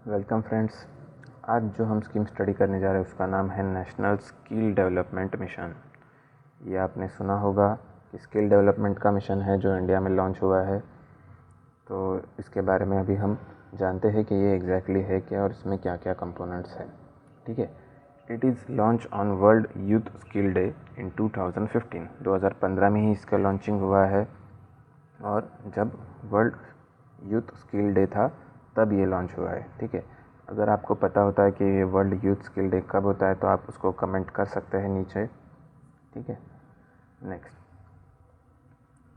Welcome friends. आज जो हम स्कीम स्टडी करने जा रहे हैं उसका नाम है नेशनल स्किल डेवलपमेंट मिशन। ये आपने सुना होगा कि स्किल डेवलपमेंट का मिशन है जो इंडिया में लॉन्च हुआ है। तो इसके बारे में अभी हम जानते हैं कि ये एग्जैक्टली है क्या और इसमें क्या क्या कंपोनेंट्स हैं। ठीक है। It is launch on world youth skill day in 2015 में ही इसका लॉन्चिंग हुआ है। और जब वर्ल्ड यूथ स्किल डे था तब ये लॉन्च हुआ है। ठीक है। अगर आपको पता होता है कि ये वर्ल्ड यूथ स्किल डे कब होता है तो आप उसको कमेंट कर सकते हैं नीचे। ठीक है। Next,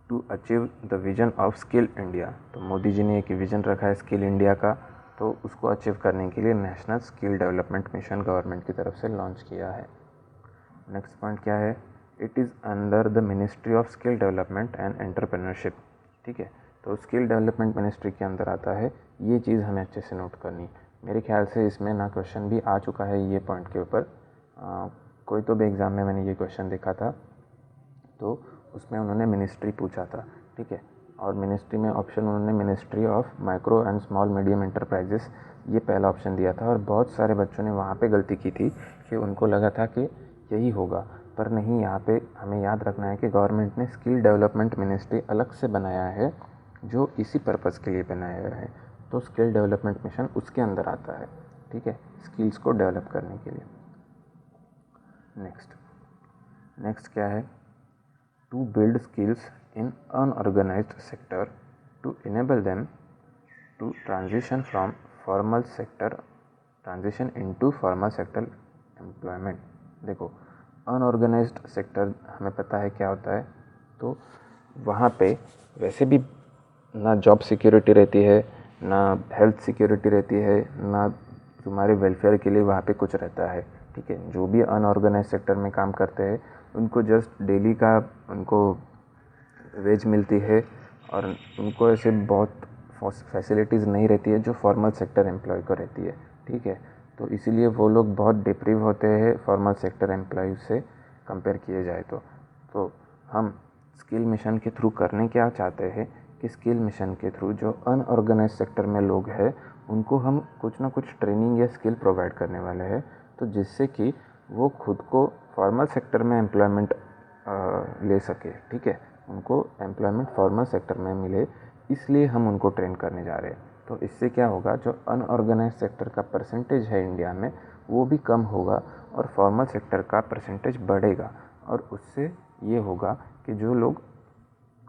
to achieve the vision of skill India. तो मोदी जी ने एक विज़न रखा है स्किल इंडिया का, तो उसको अचीव करने के लिए national skill development mission government की तरफ से लॉन्च किया है। नेक्स्ट पॉइंट क्या है? It is under the ministry of skill development and entrepreneurship. ठीक है। तो स्किल डेवलपमेंट मिनिस्ट्री के अंदर आता है। ये चीज़ हमें अच्छे से नोट करनी। मेरे ख्याल से इसमें ना क्वेश्चन भी आ चुका है ये पॉइंट के ऊपर। कोई तो भी एग्ज़ाम में मैंने ये क्वेश्चन देखा था, तो उसमें उन्होंने मिनिस्ट्री पूछा था। ठीक है। और मिनिस्ट्री में ऑप्शन उन्होंने ministry of micro and small medium enterprises ये पहला ऑप्शन दिया था। और बहुत सारे बच्चों ने वहाँ पे गलती की थी कि उनको लगा था कि यही होगा, पर नहीं। यहाँ पे हमें याद रखना है कि गवर्नमेंट ने स्किल डेवलपमेंट मिनिस्ट्री अलग से बनाया है जो इसी पर्पज़ के लिए बनाया गया है। तो स्किल डेवलपमेंट मिशन उसके अंदर आता है। ठीक है, स्किल्स को डेवलप करने के लिए। नेक्स्ट क्या है? To build skills in unorganised sector to enable them to transition into formal sector employment. देखो, अनऑर्गेनाइज्ड सेक्टर हमें पता है क्या होता है। तो वहाँ पे वैसे भी ना जॉब सिक्योरिटी रहती है, ना हेल्थ सिक्योरिटी रहती है, ना तुम्हारे वेलफेयर के लिए वहाँ पे कुछ रहता है। ठीक है। जो भी अनऑर्गेनाइज सेक्टर में काम करते हैं उनको जस्ट डेली का उनको वेज मिलती है और उनको ऐसे बहुत फैसिलिटीज़ नहीं रहती है जो फॉर्मल सेक्टर एम्प्लॉय को रहती है। ठीक है। तो इसीलिए वो लोग बहुत डिप्रीव होते हैं फॉर्मल सेक्टर एम्प्लॉय से कंपेयर किए जाए तो हम स्किल मिशन के थ्रू करने क्या चाहते हैं कि स्किल मिशन के थ्रू जो अनऑर्गेनाइज सेक्टर में लोग हैं उनको हम कुछ ना कुछ ट्रेनिंग या स्किल प्रोवाइड करने वाले हैं, तो जिससे कि वो खुद को फॉर्मल सेक्टर में एम्प्लॉयमेंट ले सके। ठीक है। उनको एम्प्लॉयमेंट फॉर्मल सेक्टर में मिले, इसलिए हम उनको ट्रेन करने जा रहे हैं। तो इससे क्या होगा, जो अनऑर्गेनाइज सेक्टर का परसेंटेज है इंडिया में वो भी कम होगा और फॉर्मल सेक्टर का परसेंटेज बढ़ेगा। और उससे ये होगा कि जो लोग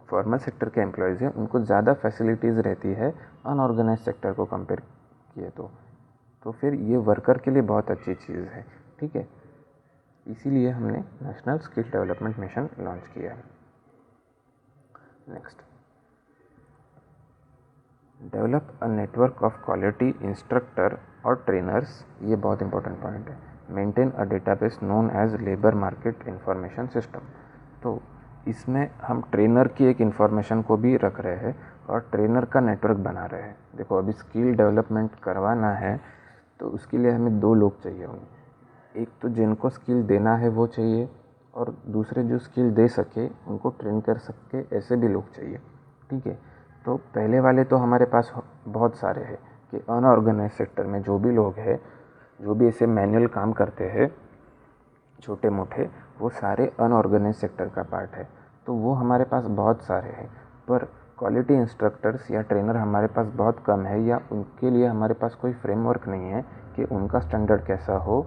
फॉर्मल सेक्टर के एम्प्लॉयज़ हैं उनको ज़्यादा फैसिलिटीज़ रहती है अनऑर्गेनाइज सेक्टर को कंपेयर किए तो फिर ये वर्कर के लिए बहुत अच्छी चीज़ है। ठीक है। इसीलिए हमने national skill development mission launch किया है। Next, develop a network of quality instructor और ट्रेनर्स। ये बहुत इंपॉर्टेंट पॉइंट है। Maintain a database known as labour market information system. तो इसमें हम ट्रेनर की एक इन्फॉर्मेशन को भी रख रहे हैं और ट्रेनर का नेटवर्क बना रहे हैं। देखो, अभी स्किल डेवलपमेंट करवाना है तो उसके लिए हमें दो लोग चाहिए होंगे। एक तो जिनको स्किल देना है वो चाहिए, और दूसरे जो स्किल दे सके उनको ट्रेन कर सके, ऐसे भी लोग चाहिए। ठीक है। तो पहले वाले तो हमारे पास बहुत सारे हैं कि अनऑर्गेनाइज सेक्टर में जो भी लोग हैं, जो भी ऐसे मैनुअल काम करते हैं छोटे मोटे, वो सारे अनऑर्गेनाइज सेक्टर का पार्ट है। तो वो हमारे पास बहुत सारे हैं, पर क्वालिटी इंस्ट्रक्टर्स या ट्रेनर हमारे पास बहुत कम है, या उनके लिए हमारे पास कोई फ्रेमवर्क नहीं है कि उनका स्टैंडर्ड कैसा हो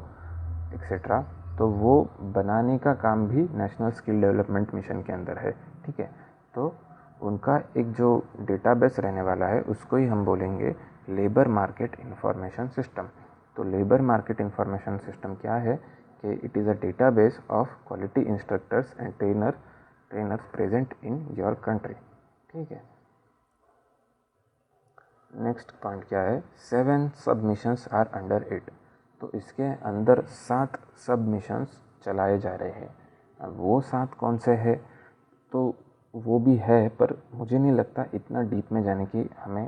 एक्सेट्रा। तो वो बनाने का काम भी नेशनल स्किल डेवलपमेंट मिशन के अंदर है। ठीक है। तो उनका एक जो डेटाबेस रहने वाला है उसको ही हम बोलेंगे लेबर मार्केट इंफॉर्मेशन सिस्टम। तो लेबर मार्केट इंफॉर्मेशन सिस्टम क्या है कि it is a database of quality instructors and trainers present in your country. ठीक है। नेक्स्ट पॉइंट क्या है? 7 सबमिशंस आर अंडर इट। तो इसके अंदर 7 सबमिशंस चलाए जा रहे हैं। अब वो 7 कौन से हैं? तो वो भी है, पर मुझे नहीं लगता इतना डीप में जाने की हमें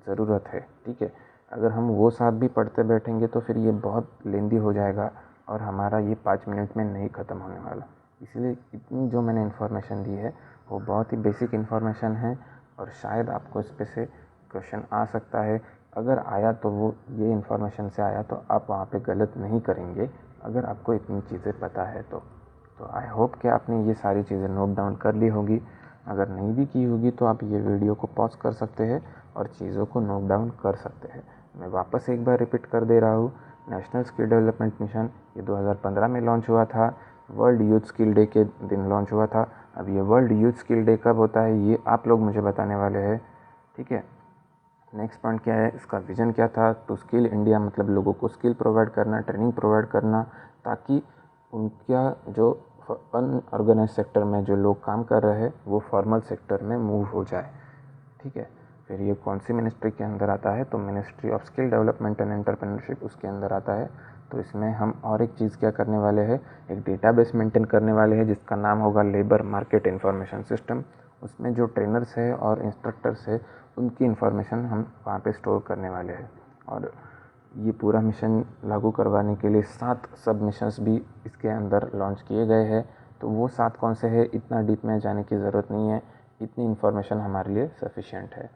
ज़रूरत है। ठीक है। अगर हम वो 7 भी पढ़ते बैठेंगे तो फिर ये बहुत लेंदी हो जाएगा और हमारा ये 5 मिनट में नहीं ख़त्म होने वाला। इसलिए इतनी जो मैंने इन्फॉर्मेशन दी है वो बहुत ही बेसिक इन्फॉर्मेशन है, और शायद आपको इस पे से क्वेश्चन आ सकता है अगर आया तो वो ये इन्फॉर्मेशन से आया, तो आप वहाँ पे गलत नहीं करेंगे अगर आपको इतनी चीज़ें पता है तो आई होप कि आपने ये सारी चीज़ें नोट डाउन कर ली होगी। अगर नहीं भी की होगी तो आप ये वीडियो को पॉज कर सकते हैं और चीज़ों को नोट डाउन कर सकते हैं। मैं वापस एक बार रिपीट कर दे रहा हूँ, नेशनल स्किल डेवलपमेंट मिशन ये 2015 में लॉन्च हुआ था, वर्ल्ड यूथ स्किल डे के दिन लॉन्च हुआ था। अब ये वर्ल्ड यूथ स्किल डे कब होता है ये आप लोग मुझे बताने वाले हैं, ठीक है। नेक्स्ट पॉइंट क्या है, इसका विज़न क्या था, टू स्किल इंडिया, मतलब लोगों को स्किल प्रोवाइड करना, ट्रेनिंग प्रोवाइड करना, ताकि उनका जो अनऑर्गेनाइज सेक्टर में जो लोग काम कर रहे हैं वो फॉर्मल सेक्टर में मूव हो जाए, ठीक है। फिर ये कौन सी मिनिस्ट्री के अंदर आता है, तो ministry of skill development and entrepreneurship उसके अंदर आता है। तो इसमें हम और एक चीज़ क्या करने वाले हैं, एक डेटाबेस मेंटेन करने वाले हैं जिसका नाम होगा लेबर मार्केट इंफॉर्मेशन सिस्टम। उसमें जो ट्रेनर्स है और इंस्ट्रक्टर्स है उनकी इन्फॉर्मेशन हम वहाँ पे स्टोर करने वाले हैं। और ये पूरा मिशन लागू करवाने के लिए 7 सब मिशंस भी इसके अंदर लॉन्च किए गए हैं। तो वो 7 कौन से हैं, इतना डीप में जाने की ज़रूरत नहीं है, इतनी इन्फॉर्मेशन हमारे लिए सफिशिएंट है।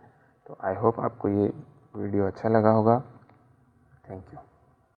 तो आई होप आपको ये वीडियो अच्छा लगा होगा। Thank you.